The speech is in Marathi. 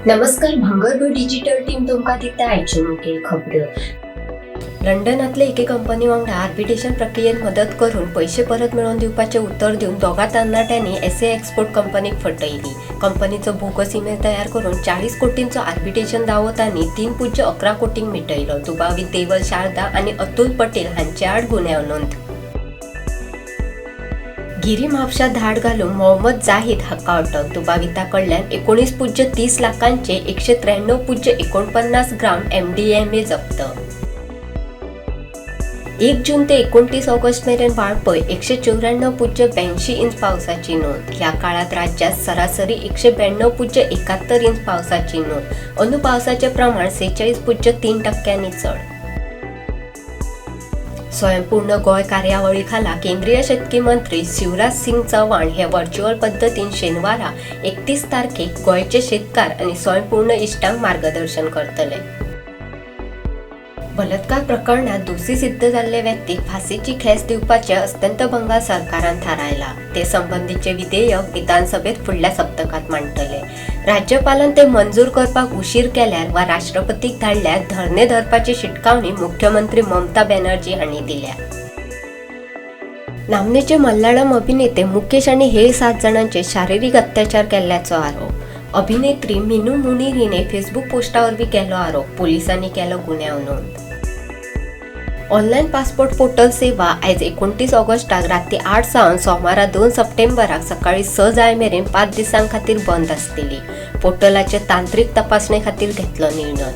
नमस्कार, भांगरभूइन डिजिटल टीम तुमका दिता आयच्यो मुखेल खबरो. लंडनातले एके कंपनी वांगडा आर्बिट्रेशन प्रक्रियेत मदत करून पैसे परत मिळवून दिवपाचे उत्तर दिवन दोगा तरणाट्यांनी एसए एक्सपोर्ट कंपनीक फटयली. कंपनीचो बोगस ईमेल तयार करून 40 कोटींचो आर्बिट्रेशन दावो तांणी 3.11 कोटींक मिटयलो. दुबावित देवल शारदा आणि अतुल पटेल हांचे आड गुन्यांव नोंद. गिरी म्हापशात धाड घालून मोहम्मद जाहीद हाका अटक. दुबाविता कडल्यान 19.30 लाखांचे 193.49 ग्राम MDMA जप्त. 1 जून ते 29 ऑगस्ट मेरेन वाळपय 194.82 इंच पावसाची नोंद. ह्या काळात राज्यात सरासरी 192.71 इंच पावसाची नोंद. अनुपावसाचे प्रमाण 46.3% चढ. स्वयंपूर्ण गोय कार्यावळी खाला केंद्रीय शेतकी मंत्री शिवराज सिंग चव्हाण हे व्हर्च्युअल पद्धतीन शेनवारा 31 तारखेक गोयचे शेतकार आणि स्वयंपूर्ण इश्टांक मार्गदर्शन करतले. बलात्कार प्रकरणात दोषी सिद्ध जाल्ले व्यक्तीक फाशीची खेस दिवपाचे अस्तंत बंगाल सरकारान थारायला. ते संबंधीचे विधेयक विधानसभेत फुडल्या सप्तकात मांडटले. राज्यपालान ते मंजूर करपाक उशीर केल्यार वा राष्ट्रपतीक धाडल्यार धरणे धरपाची शिटकावणी मुख्यमंत्री ममता बॅनर्जी हांणी दिल्या. नामनेचे मल्याळम अभिनेते मुकेश आणि हेर 7 जणांचे शारीरिक अत्याचार केल्याचो आरोप. अभिनेत्री मीनू मुनीर हिने फेसबुक पोस्टावरवी केलो आरोप. पोलिसांनी केलो गुन्यांव नोंद. ऑनलाईन पासपोर्ट पोर्टल सेवा आयज 29 ऑगस्टाक राती 8 सावन सोमारा 2 सप्टेंबराक सकाळी 6 जाय मेरेन 5 दिसां खातीर बंद आसतली. पोर्टलाचे तांत्रीक तपासणे खातीर घेतलो निर्णय.